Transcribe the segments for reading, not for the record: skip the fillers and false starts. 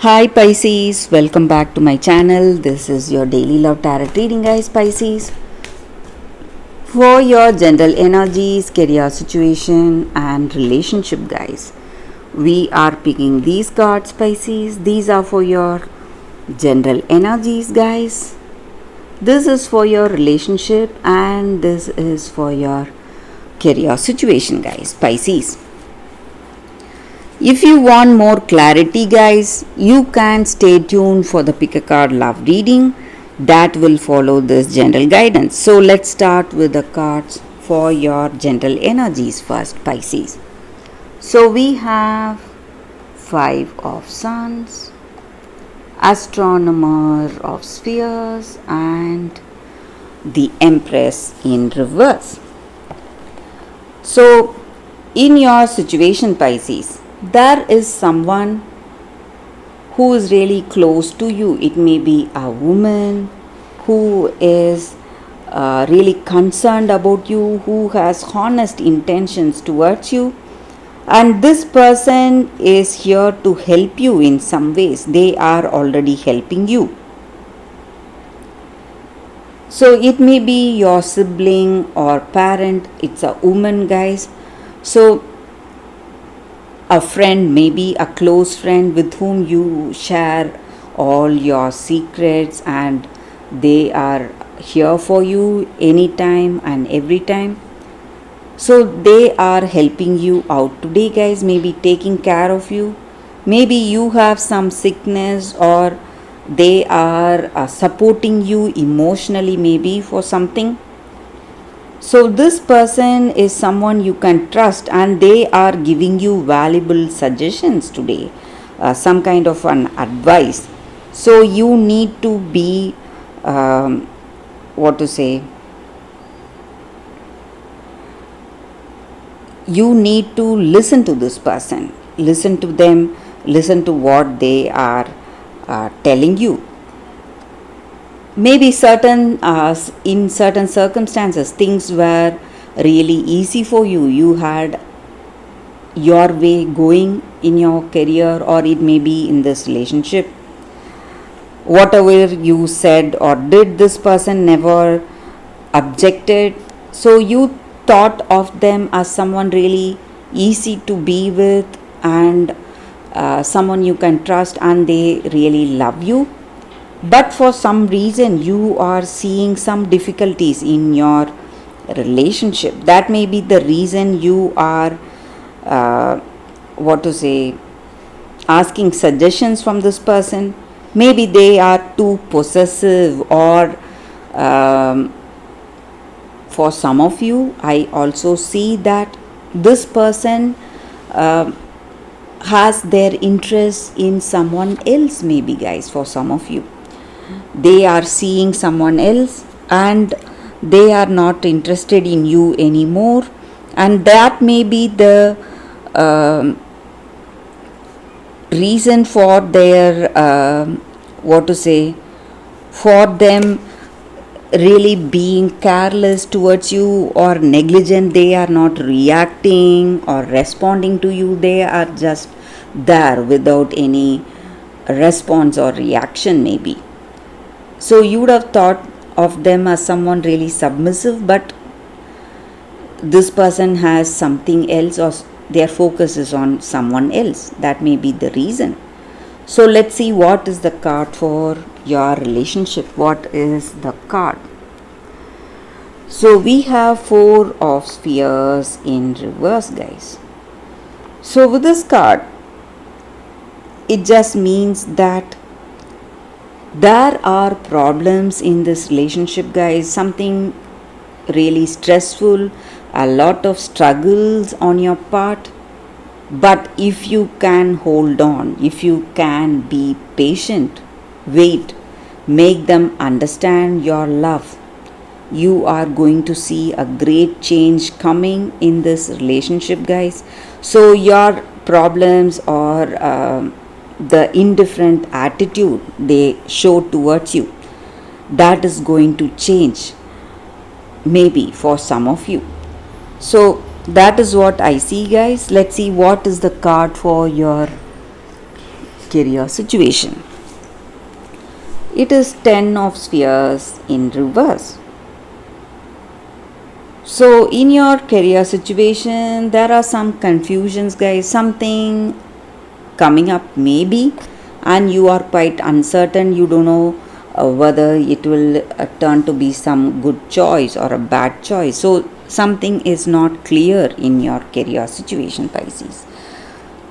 Hi Pisces, welcome back to my channel. This is your daily love tarot reading, guys. Pisces, for your general energies, career situation and relationship, guys. We are picking these cards, Pisces. These are for your general energies, guys. This is for your relationship and this is for your career situation, guys. Pisces, if you want more clarity, guys, you can stay tuned for the pick a card love reading that will follow this general guidance. So let's start with the cards for your general energies first, Pisces. So we have Five of Suns, Astronomer of Spheres and the Empress in reverse. So in your situation, Pisces, there is someone who is really close to you. It may be a woman who is really concerned about you, who has honest intentions towards you, and this person is here to help you in some ways. They are already helping you. So it may be your sibling or parent. It's a woman, guys. So a friend, maybe a close friend with whom you share all your secrets, and they are here for you anytime and every time. So they are helping you out today, guys, maybe taking care of you. Maybe you have some sickness, or they are supporting you emotionally, maybe for something. So this person is someone you can trust, and they are giving you valuable suggestions today, some kind of an advice. So you need to be, you need to listen to this person, listen to them, listen to what they are telling you. Maybe in certain circumstances things were really easy for you. You had your way going in your career, or it may be in this relationship. Whatever you said or did, this person never objected. So you thought of them as someone really easy to be with, and someone you can trust, and they really love you. But for some reason you are seeing some difficulties in your relationship. That may be the reason you are asking suggestions from this person. Maybe they are too possessive, or for some of you, I also see that this person has their interest in someone else, maybe, guys. For some of you, they are seeing someone else and they are not interested in you anymore, and that may be the reason for their for them really being careless towards you or negligent. They are not reacting or responding to you. They are just there without any response or reaction, maybe. So you would have thought of them as someone really submissive, but this person has something else, or their focus is on someone else. That may be the reason. So let's see what is the card for your relationship. What is the card? So we have Four of Spheres in reverse, guys. So with this card, it just means that there are problems in this relationship, guys. Something really stressful, a lot of struggles on your part. But if you can hold on, if you can be patient, wait, make them understand your love, you are going to see a great change coming in this relationship, guys. So your problems, or the indifferent attitude they show towards you, that is going to change, maybe for some of you. So that is what I see, guys. Let's see what is the card for your career situation. It is 10 of spheres in reverse. So, in your career situation, there are some confusions, guys. Something coming up, maybe, and you are quite uncertain. You don't know whether it will turn to be some good choice or a bad choice. So, something is not clear in your career situation, Pisces.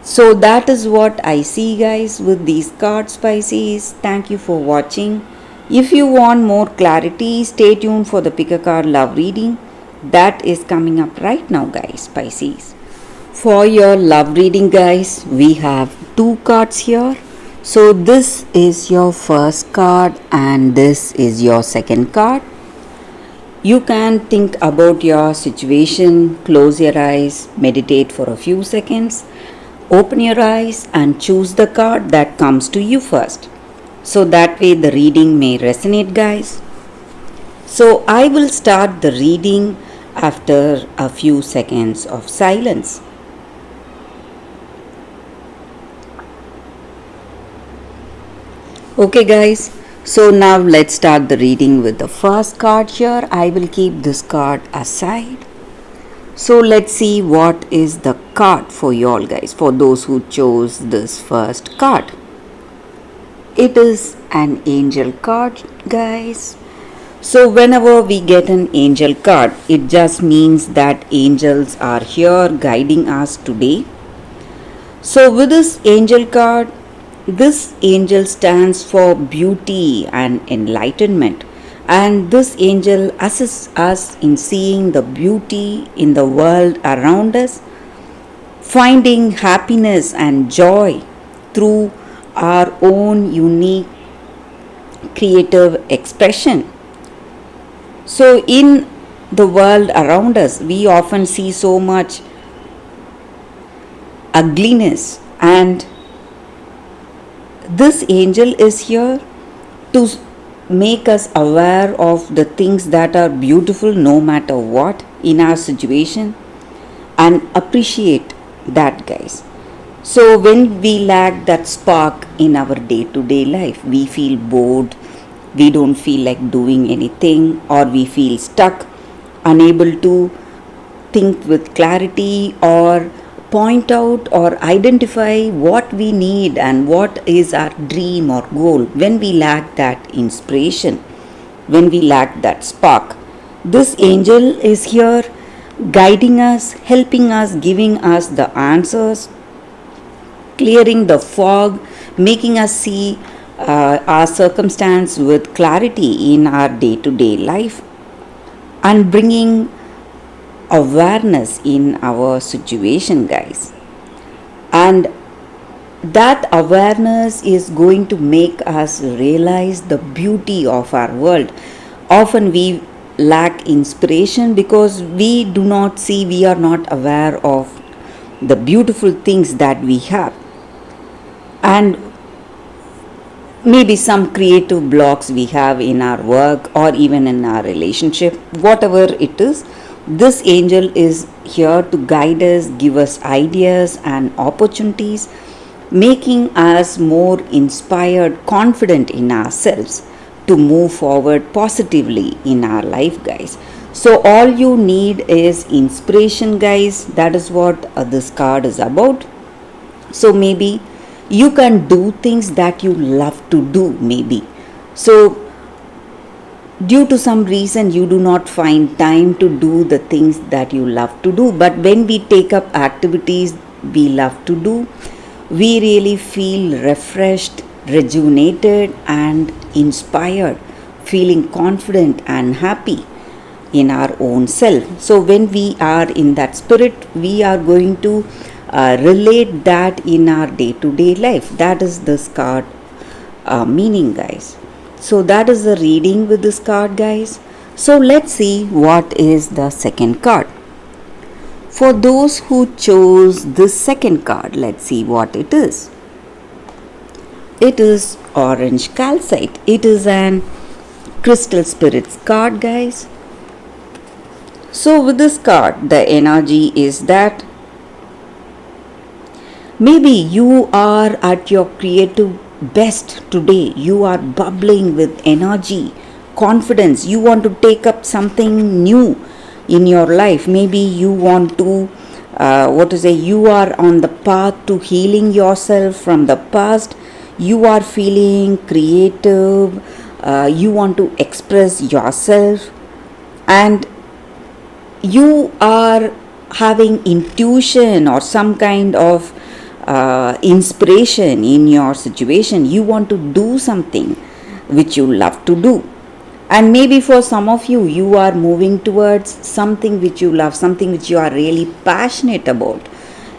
So, that is what I see, guys, with these cards, Pisces. Thank you for watching. If you want more clarity, stay tuned for the pick a card love reading that is coming up right now, guys, Pisces. For your love reading, guys, we have two cards here. So this is your first card and this is your second card. You can think about your situation, close your eyes, meditate for a few seconds, open your eyes and choose the card that comes to you first. So that way the reading may resonate, guys. So I will start the reading after a few seconds of silence. Okay, guys, so now let's start the reading with the first card here. I will keep this card aside. So let's see what is the card for you all, guys, for those who chose this first card. It is an angel card, guys. So whenever we get an angel card, it just means that angels are here guiding us today. So with this angel card, this angel stands for beauty and enlightenment, and this angel assists us in seeing the beauty in the world around us, finding happiness and joy through our own unique creative expression. So in the world around us, we often see so much ugliness, and this angel is here to make us aware of the things that are beautiful no matter what in our situation and appreciate that, guys. So when we lack that spark in our day-to-day life, we feel bored, we don't feel like doing anything, or we feel stuck, unable to think with clarity or point out or identify what we need and what is our dream or goal. When we lack that inspiration, when we lack that spark, this angel is here guiding us, helping us, giving us the answers, clearing the fog, making us see our circumstance with clarity in our day-to-day life, and bringing awareness in our situation, guys. And that awareness is going to make us realize the beauty of our world. Often we lack inspiration because we do not see, we are not aware of the beautiful things that we have, and maybe some creative blocks we have in our work or even in our relationship, whatever it is. This angel is here to guide us, give us ideas and opportunities, making us more inspired, confident in ourselves to move forward positively in our life, guys. So all you need is inspiration, guys. That is what this card is about. So maybe you can do things that you love to do, maybe. So due to some reason you do not find time to do the things that you love to do, but when we take up activities we love to do, we really feel refreshed, rejuvenated and inspired, feeling confident and happy in our own self. So when we are in that spirit, we are going to relate that in our day-to-day life. That is this card meaning, guys. So that is the reading with this card, guys. So let's see what is the second card. For those who chose this second card, let's see what it is. It is orange calcite. It is an crystal spirits card, guys. So with this card, the energy is that Maybe you are at your creative best today. You are bubbling with energy, confidence. You want to take up something new in your life. Maybe you want to, you are on the path to healing yourself from the past. You are feeling creative. You want to express yourself, and you are having intuition or some kind of inspiration in your situation. You want to do something which you love to do, and maybe for some of you, you are moving towards something which you love, something which you are really passionate about.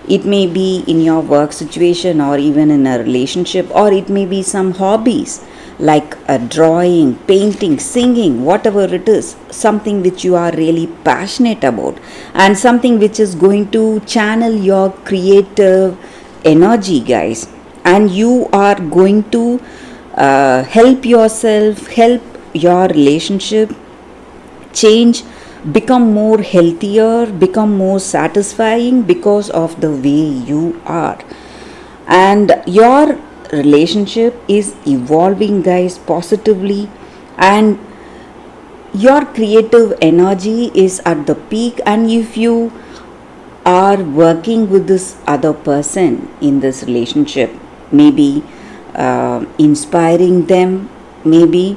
It may be in your work situation or even in a relationship, or it may be some hobbies like a drawing, painting, singing, whatever it is, something which you are really passionate about, and something which is going to channel your creative energy, guys. And you are going to help yourself, help your relationship change, become more healthier, become more satisfying because of the way you are. And your relationship is evolving, guys, positively, and your creative energy is at the peak. And if you are working with this other person in this relationship, maybe inspiring them, maybe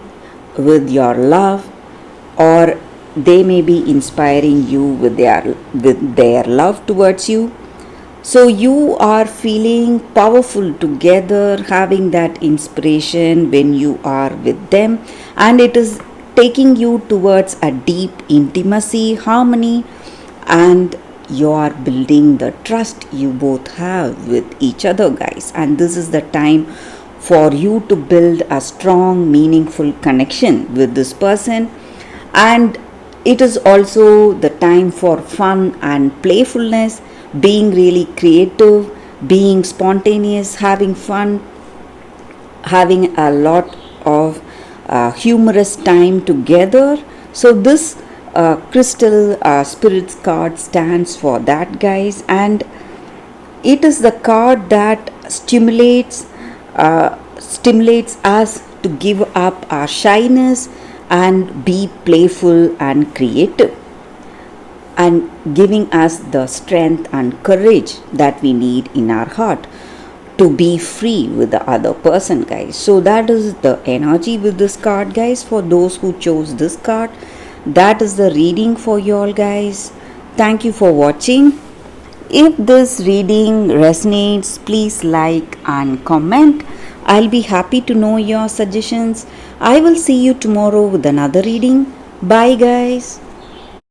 with your love, or they may be inspiring you with their love towards you. So you are feeling powerful together, having that inspiration when you are with them, and it is taking you towards a deep intimacy, harmony, and you are building the trust you both have with each other, guys. And this is the time for you to build a strong, meaningful connection with this person. And it is also the time for fun and playfulness, being really creative, being spontaneous, having fun, having a lot of humorous time together. So this crystal spirits card stands for that, guys, and it is the card that stimulates us to give up our shyness and be playful and creative, and giving us the strength and courage that we need in our heart to be free with the other person, guys. So that is the energy with this card, guys. For those who chose this card, that is the reading for you all, guys. Thank you for watching. If this reading resonates, please like and comment. I'll be happy to know your suggestions. I will see you tomorrow with another reading. Bye, guys.